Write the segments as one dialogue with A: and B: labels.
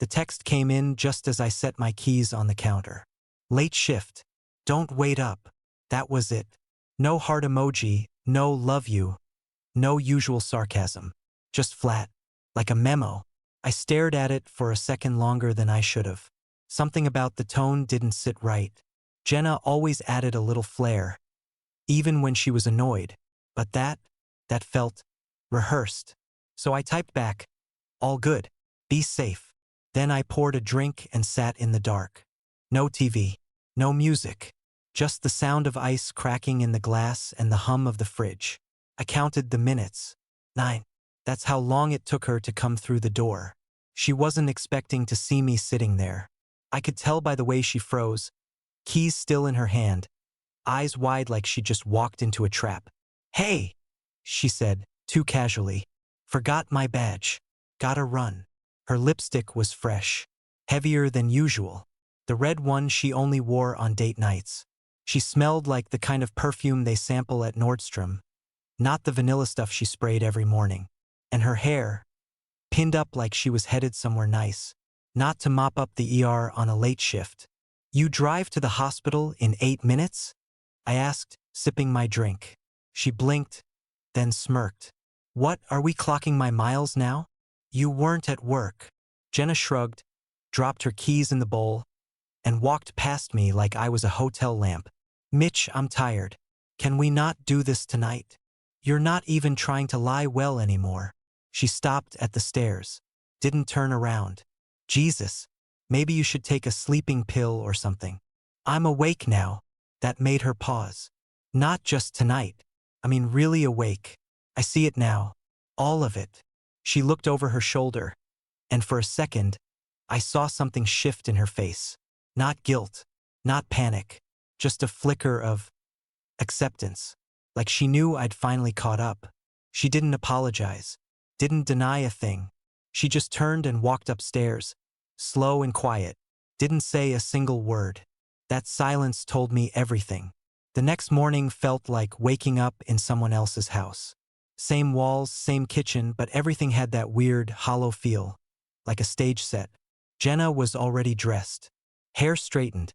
A: The text came in just as I set my keys on the counter. Late shift. Don't wait up. That was it. No heart emoji, no love you, no usual sarcasm. Just flat. Like a memo. I stared at it for a second longer than I should have. Something about the tone didn't sit right. Jenna always added a little flair, even when she was annoyed. But that felt rehearsed. So I typed back, all good. Be safe. Then I poured a drink and sat in the dark. No TV. No music. Just the sound of ice cracking in the glass and the hum of the fridge. I counted the minutes. 9. That's how long it took her to come through the door. She wasn't expecting to see me sitting there. I could tell by the way she froze, keys still in her hand, eyes wide like she just walked into a trap. Hey, she said, too casually. Forgot my badge. Gotta run. Her lipstick was fresh, heavier than usual. The red one she only wore on date nights. She smelled like the kind of perfume they sample at Nordstrom, not the vanilla stuff she sprayed every morning. And her hair, pinned up like she was headed somewhere nice, not to mop up the ER on a late shift. You drive to the hospital in 8 minutes? I asked, sipping my drink. She blinked, then smirked. What, are we clocking my miles now? You weren't at work. Jenna shrugged, dropped her keys in the bowl, and walked past me like I was a hotel lamp. Mitch, I'm tired. Can we not do this tonight? You're not even trying to lie well anymore. She stopped at the stairs, didn't turn around. Jesus, maybe you should take a sleeping pill or something. I'm awake now. That made her pause. Not just tonight. I mean really awake. I see it now. All of it. She looked over her shoulder, and for a second, I saw something shift in her face. Not guilt, not panic, just a flicker of acceptance. Like she knew I'd finally caught up. She didn't apologize, didn't deny a thing. She just turned and walked upstairs, slow and quiet, didn't say a single word. That silence told me everything. The next morning felt like waking up in someone else's house. Same walls, same kitchen, but everything had that weird, hollow feel, like a stage set. Jenna was already dressed. Hair straightened,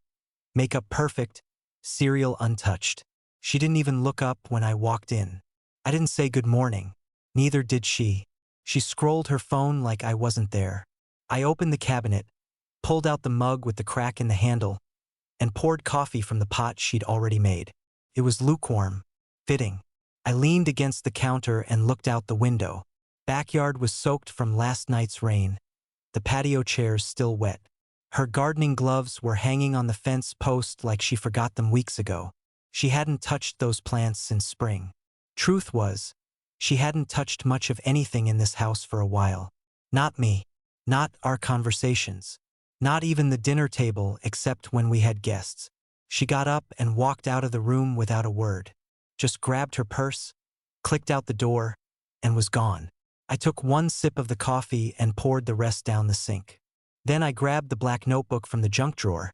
A: makeup perfect, cereal untouched. She didn't even look up when I walked in. I didn't say good morning. Neither did she. She scrolled her phone like I wasn't there. I opened the cabinet, pulled out the mug with the crack in the handle, and poured coffee from the pot she'd already made. It was lukewarm, fitting. I leaned against the counter and looked out the window. Backyard was soaked from last night's rain. The patio chairs still wet. Her gardening gloves were hanging on the fence post like she forgot them weeks ago. She hadn't touched those plants since spring. Truth was, she hadn't touched much of anything in this house for a while. Not me. Not our conversations. Not even the dinner table except when we had guests. She got up and walked out of the room without a word. Just grabbed her purse, clicked out the door, and was gone. I took one sip of the coffee and poured the rest down the sink. Then I grabbed the black notebook from the junk drawer,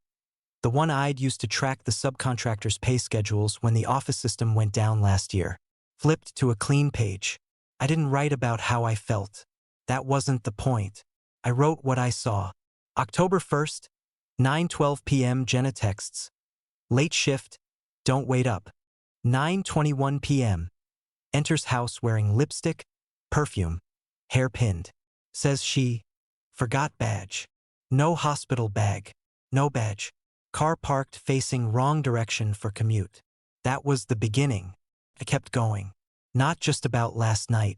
A: the one I'd used to track the subcontractors' pay schedules when the office system went down last year. Flipped to a clean page. I didn't write about how I felt. That wasn't the point. I wrote what I saw. October 1st, 9:12 p.m. Jenna texts. Late shift, don't wait up. 9:21 p.m. Enters house wearing lipstick, perfume, hair pinned. Says she forgot badge. No hospital bag. No badge. Car parked facing wrong direction for commute. That was the beginning. I kept going. Not just about last night.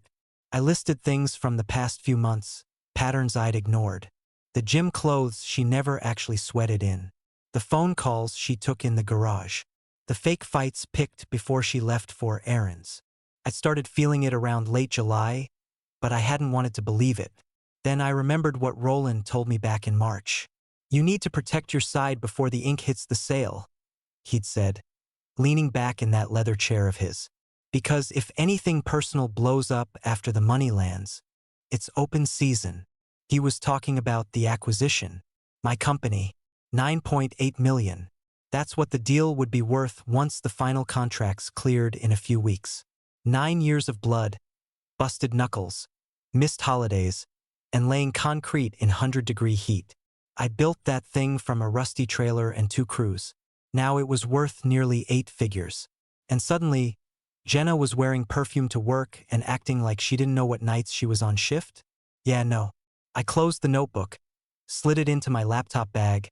A: I listed things from the past few months, patterns I'd ignored. The gym clothes she never actually sweated in. The phone calls she took in the garage. The fake fights picked before she left for errands. I'd started feeling it around late July, but I hadn't wanted to believe it. Then I remembered what Roland told me back in March. You need to protect your side before the ink hits the sail, he'd said, leaning back in that leather chair of his. Because if anything personal blows up after the money lands, it's open season. He was talking about the acquisition. My company, $9.8 million. That's what the deal would be worth once the final contracts cleared in a few weeks. 9 years of blood, busted knuckles, missed holidays, and laying concrete in 100-degree heat. I built that thing from a rusty trailer and 2 crews. Now it was worth nearly 8 figures. And suddenly, Jenna was wearing perfume to work and acting like she didn't know what nights she was on shift? Yeah, no. I closed the notebook, slid it into my laptop bag,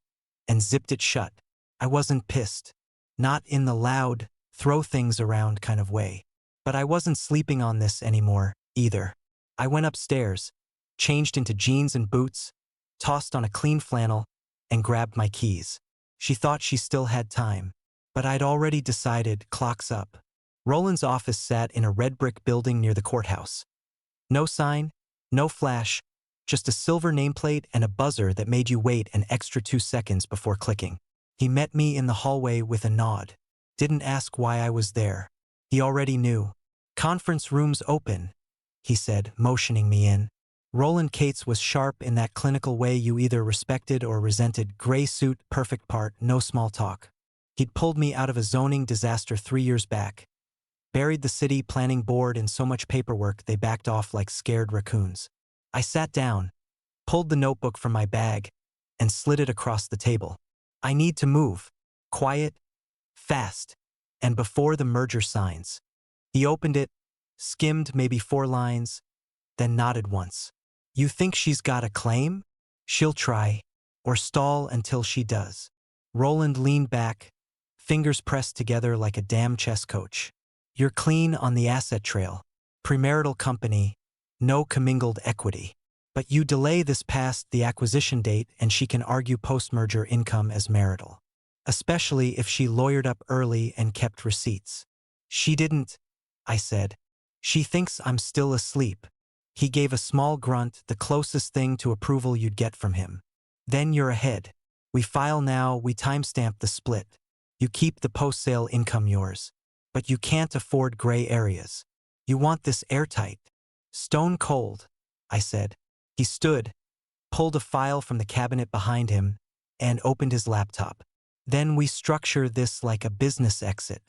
A: and zipped it shut. I wasn't pissed. Not in the loud, throw things around kind of way. But I wasn't sleeping on this anymore, either. I went upstairs, changed into jeans and boots, tossed on a clean flannel, and grabbed my keys. She thought she still had time. But I'd already decided, clock's up. Roland's office sat in a red brick building near the courthouse. No sign, no flash, just a silver nameplate and a buzzer that made you wait an extra 2 seconds before clicking. He met me in the hallway with a nod. Didn't ask why I was there. He already knew. Conference room's open, he said, motioning me in. Roland Cates was sharp in that clinical way you either respected or resented. Gray suit, perfect part, no small talk. He'd pulled me out of a zoning disaster 3 years back. Buried the city planning board in so much paperwork they backed off like scared raccoons. I sat down, pulled the notebook from my bag, and slid it across the table. I need to move. Quiet, fast, and before the merger signs. He opened it, skimmed maybe 4 lines, then nodded once. You think she's got a claim? She'll try, or stall until she does. Roland leaned back, fingers pressed together like a damn chess coach. You're clean on the asset trail. Premarital company, no commingled equity. But you delay this past the acquisition date and she can argue post-merger income as marital. Especially if she lawyered up early and kept receipts. She didn't, I said. She thinks I'm still asleep. He gave a small grunt, the closest thing to approval you'd get from him. Then you're ahead. We file now, we timestamp the split. You keep the post-sale income yours. But you can't afford gray areas. You want this airtight. Stone cold, I said. He stood, pulled a file from the cabinet behind him, and opened his laptop. Then we structure this like a business exit.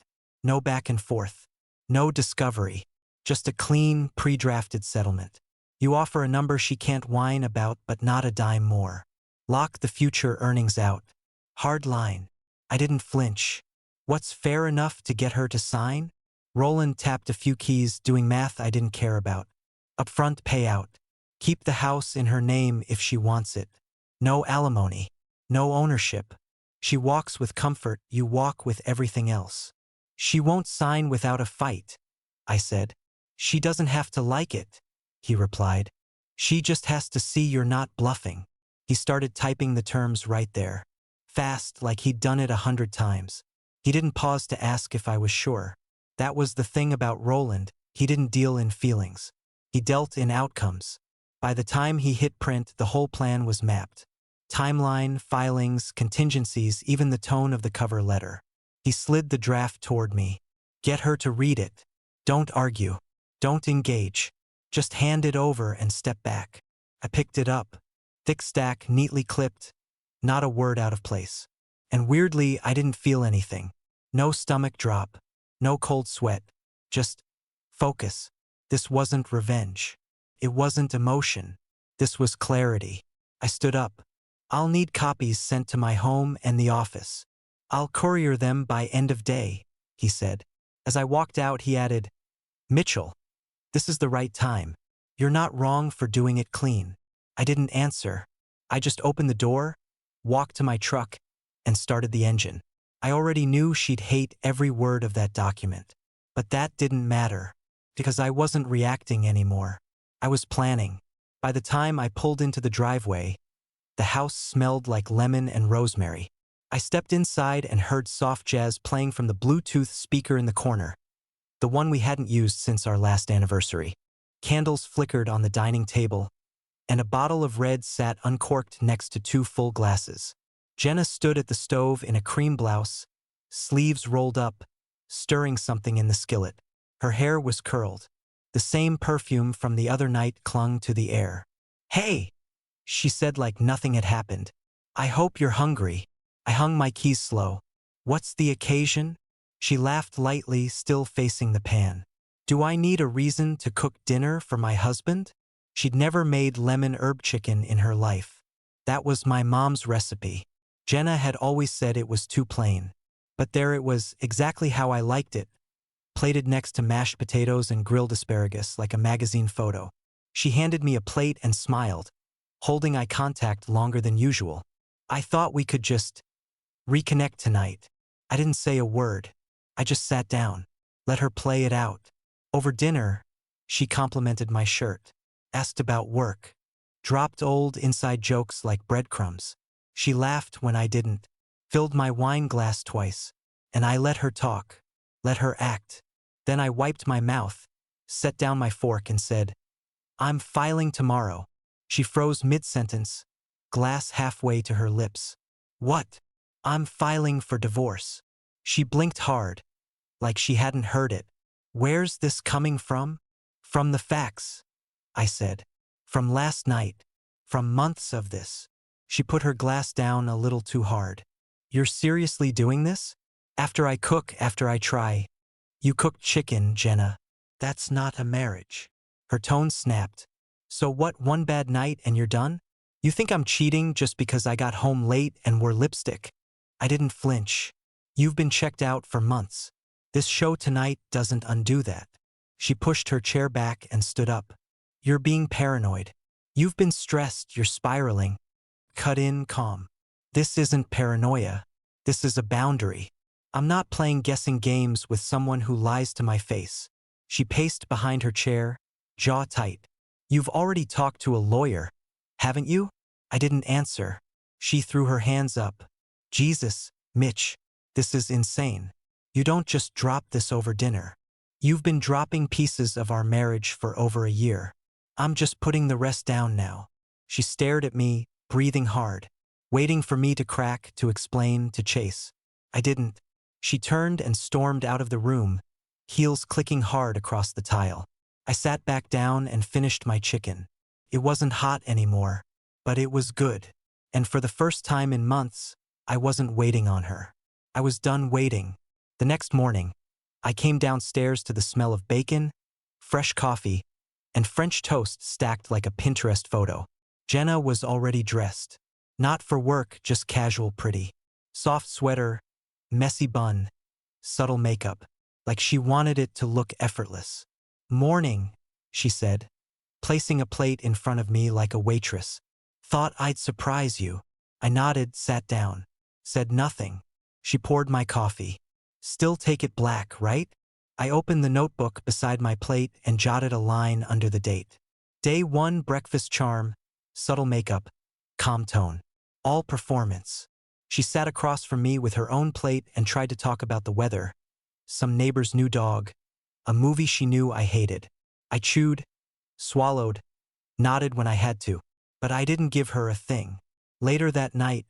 A: No back and forth. No discovery. Just a clean, pre-drafted settlement. You offer a number she can't whine about, but not a dime more. Lock the future earnings out. Hard line. I didn't flinch. What's fair enough to get her to sign? Roland tapped a few keys, doing math I didn't care about. Upfront payout. Keep the house in her name if she wants it. No alimony. No ownership. She walks with comfort, you walk with everything else. She won't sign without a fight, I said. She doesn't have to like it, he replied. She just has to see you're not bluffing. He started typing the terms right there. Fast, like he'd done it 100 times. He didn't pause to ask if I was sure. That was the thing about Roland, he didn't deal in feelings. He dealt in outcomes. By the time he hit print, the whole plan was mapped. Timeline, filings, contingencies, even the tone of the cover letter. He slid the draft toward me. Get her to read it. Don't argue. Don't engage. Just hand it over and step back. I picked it up. Thick stack, neatly clipped. Not a word out of place. And weirdly, I didn't feel anything. No stomach drop. No cold sweat. Just focus. This wasn't revenge. It wasn't emotion. This was clarity. I stood up. I'll need copies sent to my home and the office. I'll courier them by end of day, he said. As I walked out, he added, Mitchell, this is the right time. You're not wrong for doing it clean. I didn't answer. I just opened the door, walked to my truck, and started the engine. I already knew she'd hate every word of that document. But that didn't matter, because I wasn't reacting anymore. I was planning. By the time I pulled into the driveway, the house smelled like lemon and rosemary. I stepped inside and heard soft jazz playing from the Bluetooth speaker in the corner, the one we hadn't used since our last anniversary. Candles flickered on the dining table, and a bottle of red sat uncorked next to 2 full glasses. Jenna stood at the stove in a cream blouse, sleeves rolled up, stirring something in the skillet. Her hair was curled. The same perfume from the other night clung to the air. Hey, she said like nothing had happened. I hope you're hungry. I hung my keys slow. What's the occasion? She laughed lightly, still facing the pan. Do I need a reason to cook dinner for my husband? She'd never made lemon herb chicken in her life. That was my mom's recipe. Jenna had always said it was too plain. But there it was, exactly how I liked it, plated next to mashed potatoes and grilled asparagus like a magazine photo. She handed me a plate and smiled, holding eye contact longer than usual. I thought we could just reconnect tonight. I didn't say a word. I just sat down, let her play it out. Over dinner, she complimented my shirt, asked about work, dropped old inside jokes like breadcrumbs. She laughed when I didn't, filled my wine glass twice, and I let her talk, let her act. Then I wiped my mouth, set down my fork and said, "I'm filing tomorrow." She froze mid-sentence, glass halfway to her lips. "What?" "I'm filing for divorce." She blinked hard, like she hadn't heard it. "Where's this coming from?" "From the facts," I said. "From last night. From months of this." She put her glass down a little too hard. "You're seriously doing this? After I cook, after I try. You cooked chicken, Jenna. That's not a marriage." Her tone snapped. "So what, one bad night and you're done? You think I'm cheating just because I got home late and wore lipstick?" I didn't flinch. "You've been checked out for months. This show tonight doesn't undo that." She pushed her chair back and stood up. "You're being paranoid. You've been stressed, you're spiraling." Cut in calm. "This isn't paranoia. This is a boundary. I'm not playing guessing games with someone who lies to my face." She paced behind her chair, jaw tight. "You've already talked to a lawyer, haven't you?" I didn't answer. She threw her hands up. "Jesus, Mitch, this is insane. You don't just drop this over dinner. You've been dropping pieces of our marriage for over a year. I'm just putting the rest down now." She stared at me, breathing hard, waiting for me to crack, to explain, to chase. I didn't. She turned and stormed out of the room, heels clicking hard across the tile. I sat back down and finished my chicken. It wasn't hot anymore, but it was good. And for the first time in months, I wasn't waiting on her. I was done waiting. The next morning, I came downstairs to the smell of bacon, fresh coffee, and French toast stacked like a Pinterest photo. Jenna was already dressed. Not for work, just casual pretty. Soft sweater, messy bun, subtle makeup, like she wanted it to look effortless. "Morning," she said, placing a plate in front of me like a waitress. "Thought I'd surprise you." I nodded, sat down, said nothing. She poured my coffee. "Still take it black, right?" I opened the notebook beside my plate and jotted a line under the date. Day 1, breakfast charm, subtle makeup, calm tone. All performance. She sat across from me with her own plate and tried to talk about the weather, some neighbor's new dog, a movie she knew I hated. I chewed, swallowed, nodded when I had to, but I didn't give her a thing. Later that night,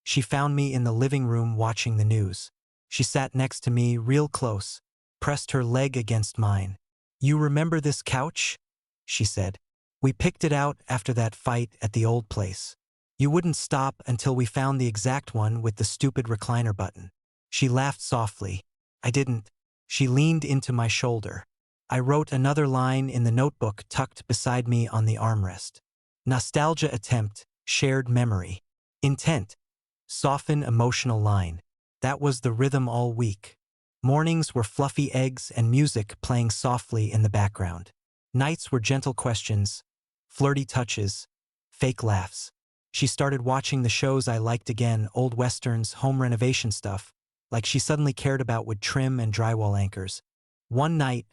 A: she found me in the living room watching the news. She sat next to me real close, pressed her leg against mine. "You remember this couch?" she said. "We picked it out after that fight at the old place. You wouldn't stop until we found the exact one with the stupid recliner button." She laughed softly. I didn't. She leaned into my shoulder. I wrote another line in the notebook tucked beside me on the armrest. Nostalgia attempt, shared memory. Intent, soften emotional line. That was the rhythm all week. Mornings were fluffy eggs and music playing softly in the background. Nights were gentle questions, flirty touches, fake laughs. She started watching the shows I liked again, old westerns, home renovation stuff, like she suddenly cared about wood trim and drywall anchors. One night,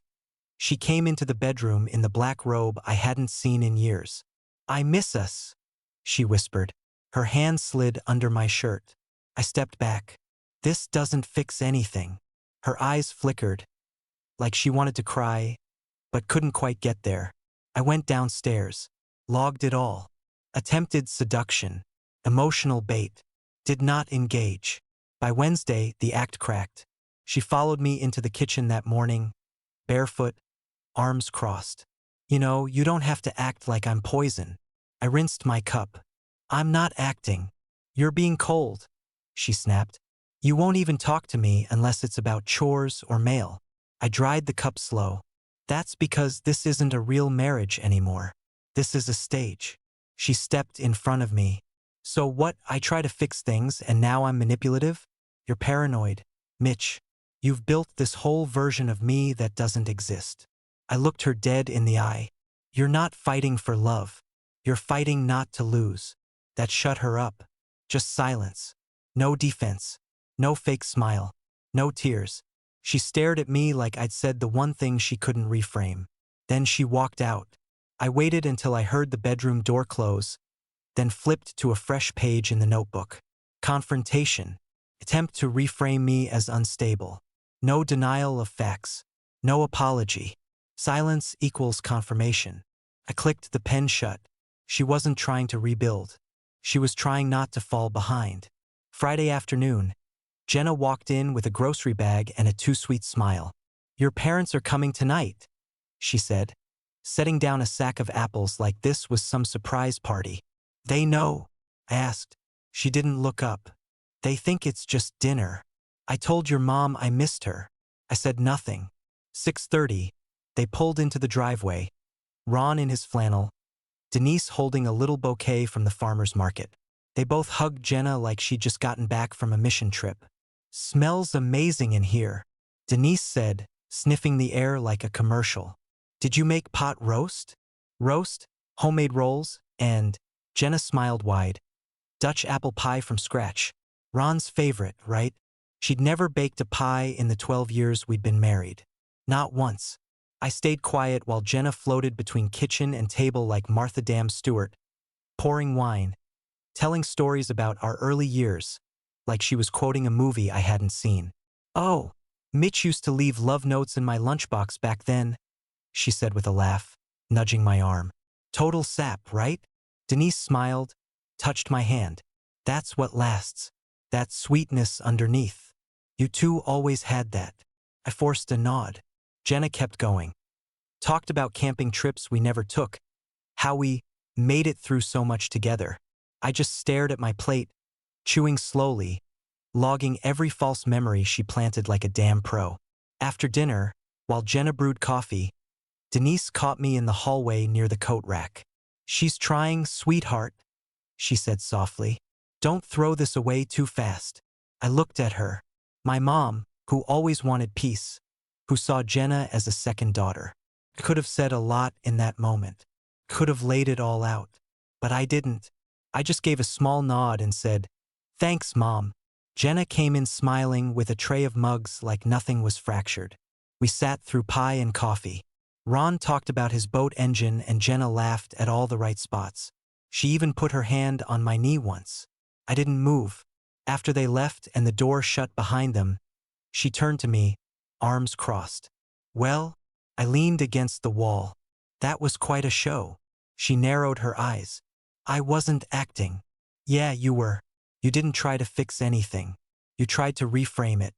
A: she came into the bedroom in the black robe I hadn't seen in years. "I miss us," she whispered. Her hand slid under my shirt. I stepped back. "This doesn't fix anything." Her eyes flickered, like she wanted to cry, but couldn't quite get there. I went downstairs, logged it all. Attempted seduction, emotional bait, did not engage. By Wednesday, the act cracked. She followed me into the kitchen that morning, barefoot, arms crossed. "You know, you don't have to act like I'm poison." I rinsed my cup. "I'm not acting. You're being cold," she snapped. "You won't even talk to me unless it's about chores or mail." I dried the cup slow. "That's because this isn't a real marriage anymore. This is a stage. She stepped in front of me. So what? I try to fix things and now I'm manipulative? You're paranoid. Mitch, you've built this whole version of me that doesn't exist. I looked her dead in the eye. You're not fighting for love. You're fighting not to lose. That shut her up. Just silence. No defense. No fake smile. No tears. She stared at me like I'd said the one thing she couldn't reframe. Then she walked out. I waited until I heard the bedroom door close, then flipped to a fresh page in the notebook. Confrontation. Attempt to reframe me as unstable. No denial of facts. No apology. Silence equals confirmation. I clicked the pen shut. She wasn't trying to rebuild. She was trying not to fall behind. Friday afternoon, Jenna walked in with a grocery bag and a too-sweet smile. Your parents are coming tonight, she said, setting down a sack of apples like this was some surprise party. They know? I asked. She didn't look up. They think it's just dinner. I told your mom I missed her. I said nothing. 6:30. They pulled into the driveway. Ron in his flannel, Denise holding a little bouquet from the farmer's market. They both hugged Jenna like she'd just gotten back from a mission trip. Smells amazing in here, Denise said, sniffing the air like a commercial. Did you make pot roast? Roast, homemade rolls, and, Jenna smiled wide, Dutch apple pie from scratch. Ron's favorite, right? She'd never baked a pie in the 12 years we'd been married. Not once. I stayed quiet while Jenna floated between kitchen and table like Martha Dam Stewart, pouring wine, telling stories about our early years, like she was quoting a movie I hadn't seen. Oh, Mitch used to leave love notes in my lunchbox back then, she said with a laugh, nudging my arm. Total sap, right? Denise smiled, touched my hand. That's what lasts. That sweetness underneath. You two always had that. I forced a nod. Jenna kept going. Talked about camping trips we never took, how we made it through so much together. I just stared at my plate, chewing slowly, logging every false memory she planted like a damn pro. After dinner, while Jenna brewed coffee, Denise caught me in the hallway near the coat rack. She's trying, sweetheart, she said softly. Don't throw this away too fast. I looked at her. My mom, who always wanted peace, who saw Jenna as a second daughter. I could have said a lot in that moment. Could have laid it all out. But I didn't. I just gave a small nod and said, Thanks, Mom. Jenna came in smiling with a tray of mugs like nothing was fractured. We sat through pie and coffee. Ron talked about his boat engine and Jenna laughed at all the right spots. She even put her hand on my knee once. I didn't move. After they left and the door shut behind them, she turned to me, arms crossed. Well, I leaned against the wall. That was quite a show. She narrowed her eyes. I wasn't acting. Yeah, you were. You didn't try to fix anything. You tried to reframe it.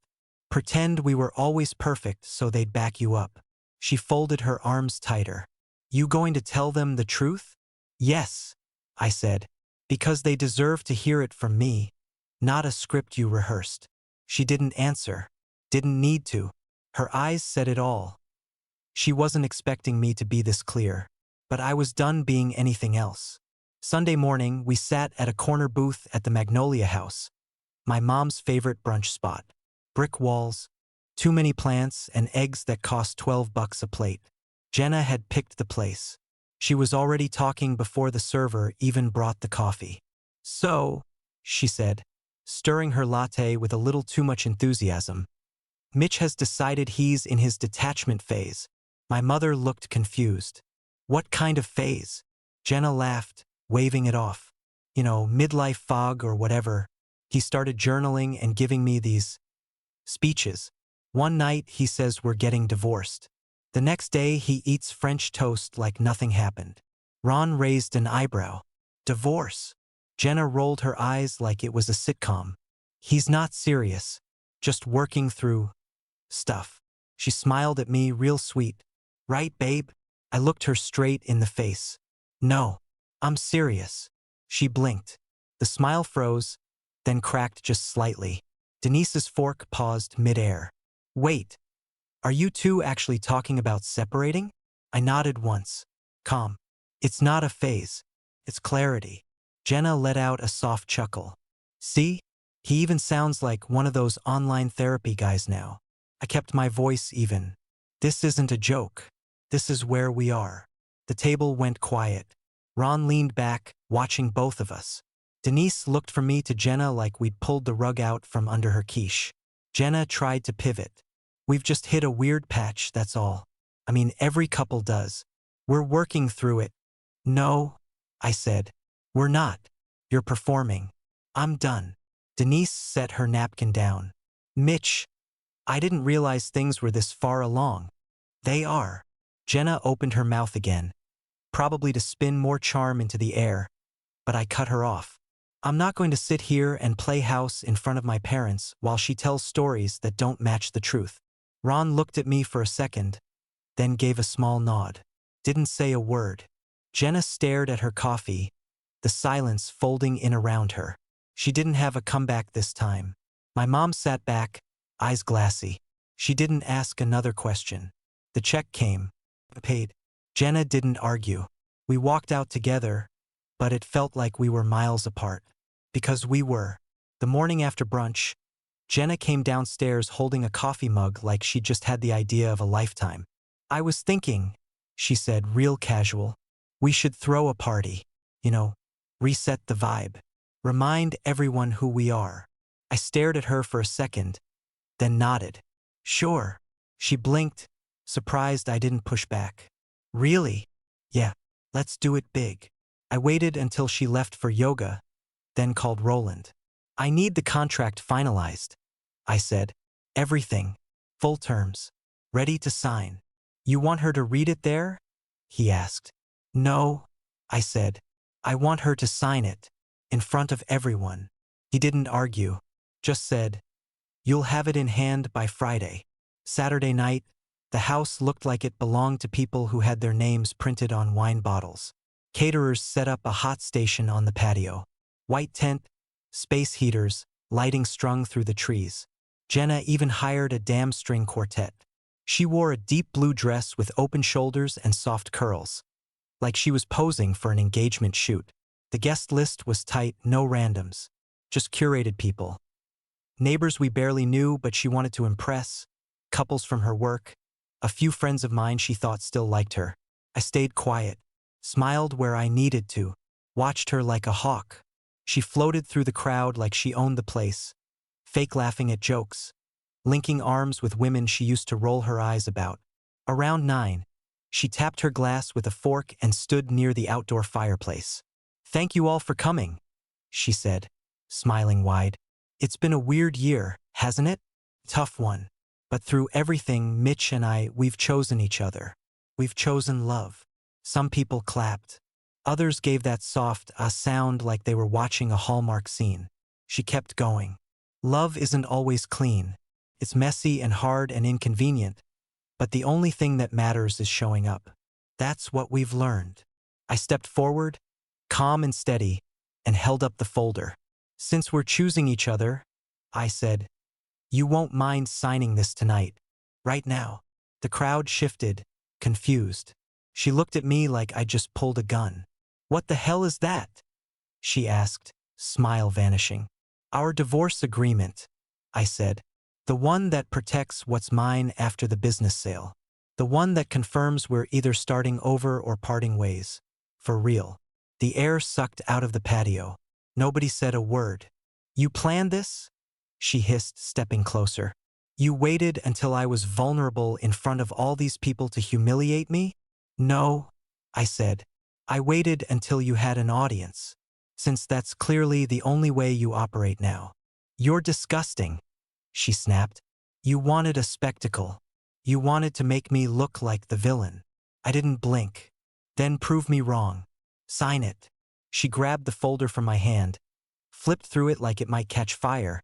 A: Pretend we were always perfect so they'd back you up. She folded her arms tighter. You going to tell them the truth? Yes, I said. Because they deserve to hear it from me, not a script you rehearsed. She didn't answer. Didn't need to. Her eyes said it all. She wasn't expecting me to be this clear, but I was done being anything else. Sunday morning, we sat at a corner booth at the Magnolia House, my mom's favorite brunch spot. Brick walls, too many plants, and eggs that cost $12 a plate. Jenna had picked the place. She was already talking before the server even brought the coffee. So, she said, stirring her latte with a little too much enthusiasm, Mitch has decided he's in his detachment phase. My mother looked confused. What kind of phase? Jenna laughed, waving it off. You know, midlife fog or whatever. He started journaling and giving me these speeches. One night he says we're getting divorced. The next day he eats French toast like nothing happened. Ron raised an eyebrow. Divorce? Jenna rolled her eyes like it was a sitcom. He's not serious. Just working through stuff. She smiled at me real sweet. Right, babe? I looked her straight in the face. No, I'm serious. She blinked. The smile froze, then cracked just slightly. Denise's fork paused midair. Wait, are you two actually talking about separating? I nodded once. Calm. It's not a phase. It's clarity. Jenna let out a soft chuckle. See? He even sounds like one of those online therapy guys now. I kept my voice even. This isn't a joke. This is where we are. The table went quiet. Ron leaned back, watching both of us. Denise looked from me to Jenna like we'd pulled the rug out from under her quiche. Jenna tried to pivot. We've just hit a weird patch, that's all. I mean, every couple does. We're working through it. No, I said. We're not. You're performing. I'm done. Denise set her napkin down. Mitch, I didn't realize things were this far along. They are. Jenna opened her mouth again, probably to spin more charm into the air, but I cut her off. I'm not going to sit here and play house in front of my parents while she tells stories that don't match the truth. Ron looked at me for a second, then gave a small nod. Didn't say a word. Jenna stared at her coffee, the silence folding in around her. She didn't have a comeback this time. My mom sat back, eyes glassy. She didn't ask another question. The check came. Paid. Jenna didn't argue. We walked out together, but it felt like we were miles apart. Because we were. The morning after brunch, Jenna came downstairs holding a coffee mug like she'd just had the idea of a lifetime. I was thinking, she said, real casual, we should throw a party. You know, reset the vibe. Remind everyone who we are. I stared at her for a second, then nodded. Sure. She blinked, surprised I didn't push back. Really? Yeah, let's do it big. I waited until she left for yoga, then called Roland. I need the contract finalized, I said. Everything. Full terms. Ready to sign. You want her to read it there? He asked. No, I said. I want her to sign it. In front of everyone. He didn't argue. Just said, you'll have it in hand by Friday. Saturday night, the house looked like it belonged to people who had their names printed on wine bottles. Caterers set up a hot station on the patio. White tent, space heaters, lighting strung through the trees. Jenna even hired a damn string quartet. She wore a deep blue dress with open shoulders and soft curls, like she was posing for an engagement shoot. The guest list was tight, no randoms, just curated people. Neighbors we barely knew, but she wanted to impress, couples from her work, a few friends of mine she thought still liked her. I stayed quiet, smiled where I needed to, watched her like a hawk. She floated through the crowd like she owned the place, fake laughing at jokes, linking arms with women she used to roll her eyes about. Around 9, she tapped her glass with a fork and stood near the outdoor fireplace. Thank you all for coming, she said, smiling wide. It's been a weird year, hasn't it? Tough one. But through everything, Mitch and I, we've chosen each other. We've chosen love. Some people clapped. Others gave that soft sound like they were watching a Hallmark scene. She kept going. Love isn't always clean. It's messy and hard and inconvenient. But the only thing that matters is showing up. That's what we've learned. I stepped forward, calm and steady, and held up the folder. Since we're choosing each other, I said, you won't mind signing this tonight, right now. The crowd shifted, confused. She looked at me like I just pulled a gun. What the hell is that? She asked, smile vanishing. Our divorce agreement, I said. The one that protects what's mine after the business sale. The one that confirms we're either starting over or parting ways. For real. The air sucked out of the patio. Nobody said a word. You planned this? She hissed, stepping closer. You waited until I was vulnerable in front of all these people to humiliate me? No, I said. I waited until you had an audience. Since that's clearly the only way you operate now. You're disgusting, she snapped. You wanted a spectacle. You wanted to make me look like the villain. I didn't blink. Then prove me wrong. Sign it. She grabbed the folder from my hand, flipped through it like it might catch fire,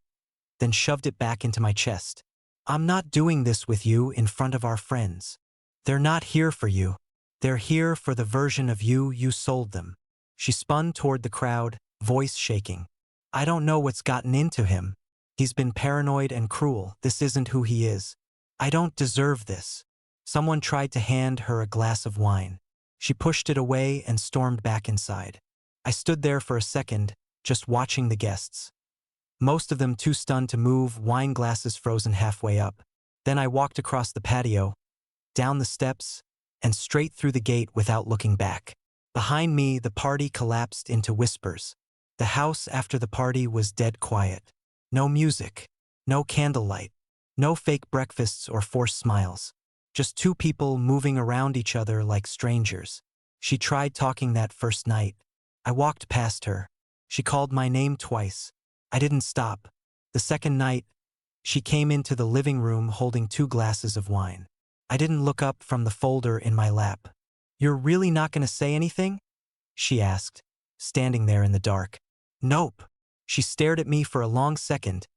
A: then shoved it back into my chest. I'm not doing this with you in front of our friends. They're not here for you. They're here for the version of you sold them. She spun toward the crowd, voice shaking. I don't know what's gotten into him. He's been paranoid and cruel. This isn't who he is. I don't deserve this. Someone tried to hand her a glass of wine. She pushed it away and stormed back inside. I stood there for a second, just watching the guests. Most of them too stunned to move, wine glasses frozen halfway up. Then I walked across the patio, down the steps, and straight through the gate without looking back. Behind me, the party collapsed into whispers. The house after the party was dead quiet. No music, no candlelight, no fake breakfasts or forced smiles. Just two people moving around each other like strangers. She tried talking that first night. I walked past her. She called my name twice. I didn't stop. The second night, she came into the living room holding 2 glasses of wine. I didn't look up from the folder in my lap. "You're really not going to say anything?" she asked, standing there in the dark. "Nope." She stared at me for a long second,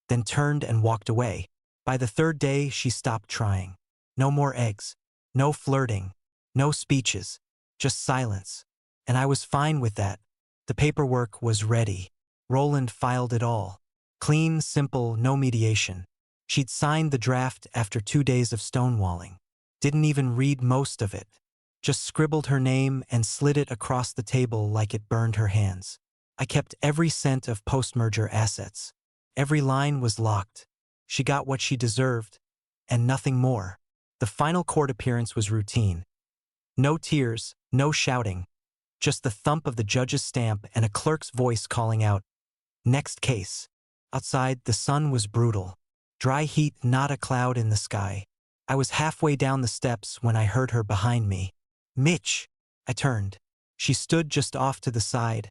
A: then turned and walked away. By the third day, she stopped trying. No more eggs, no flirting, no speeches, just silence. And I was fine with that. The paperwork was ready. Roland filed it all. Clean, simple, no mediation. She'd signed the draft after 2 days of stonewalling. Didn't even read most of it. Just scribbled her name and slid it across the table like it burned her hands. I kept every cent of post-merger assets. Every line was locked. She got what she deserved, and nothing more. The final court appearance was routine. No tears, no shouting. Just the thump of the judge's stamp and a clerk's voice calling out, "Next case." Outside, the sun was brutal. Dry heat, not a cloud in the sky. I was halfway down the steps when I heard her behind me. "Mitch!" I turned. She stood just off to the side,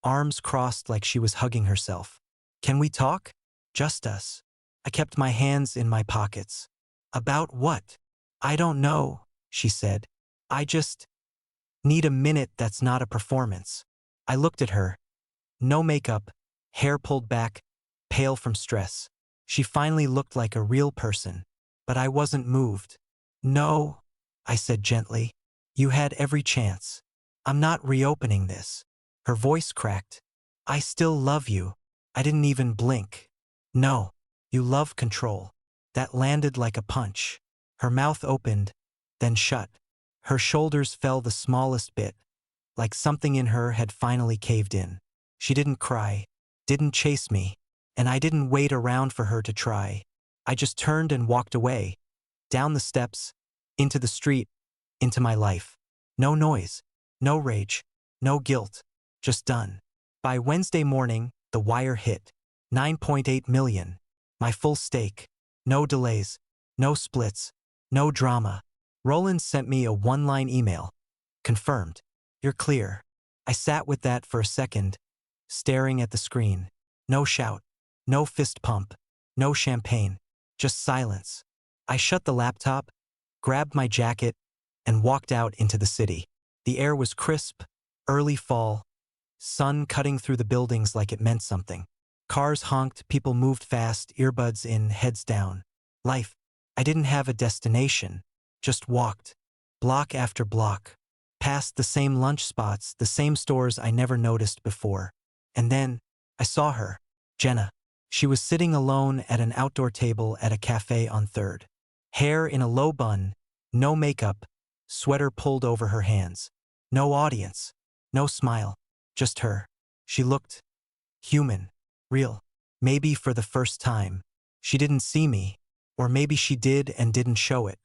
A: arms crossed like she was hugging herself. "Can we talk?" "Just us." I kept my hands in my pockets. "About what?" "I don't know," she said. "I just need a minute that's not a performance." I looked at her. No makeup, hair pulled back, pale from stress. She finally looked like a real person, but I wasn't moved. "No," I said gently. "You had every chance. I'm not reopening this." Her voice cracked. "I still love you." I didn't even blink. "No, you love control." That landed like a punch. Her mouth opened, then shut. Her shoulders fell the smallest bit, like something in her had finally caved in. She didn't cry, didn't chase me, and I didn't wait around for her to try. I just turned and walked away, down the steps, into the street, into my life. No noise, no rage, no guilt, just done. By Wednesday morning, the wire hit. 9.8 million. My full stake. No delays, no splits, no drama. Roland sent me a 1-line email. "Confirmed. You're clear." I sat with that for a second, staring at the screen. No shout, no fist pump, no champagne, just silence. I shut the laptop, grabbed my jacket, and walked out into the city. The air was crisp, early fall, sun cutting through the buildings like it meant something. Cars honked, people moved fast, earbuds in, heads down. Life. I didn't have a destination, just walked, block after block, past the same lunch spots, the same stores I never noticed before. And then, I saw her, Jenna. She was sitting alone at an outdoor table at a cafe on 3rd. Hair in a low bun, no makeup, sweater pulled over her hands. No audience, no smile, just her. She looked human, real. Maybe for the first time. She didn't see me, or maybe she did and didn't show it.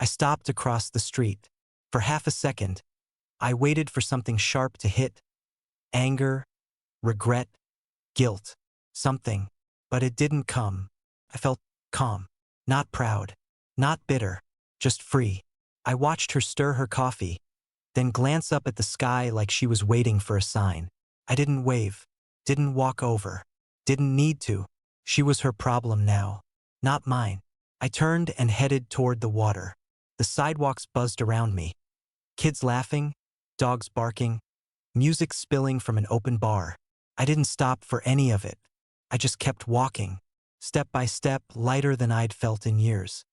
A: I stopped across the street. For half a second, I waited for something sharp to hit. Anger, regret, guilt, something. But it didn't come. I felt calm, not proud, not bitter, just free. I watched her stir her coffee, then glance up at the sky like she was waiting for a sign. I didn't wave, didn't walk over, didn't need to. She was her problem now, not mine. I turned and headed toward the water. The sidewalks buzzed around me. Kids laughing, dogs barking, music spilling from an open bar. I didn't stop for any of it. I just kept walking, step by step, lighter than I'd felt in years.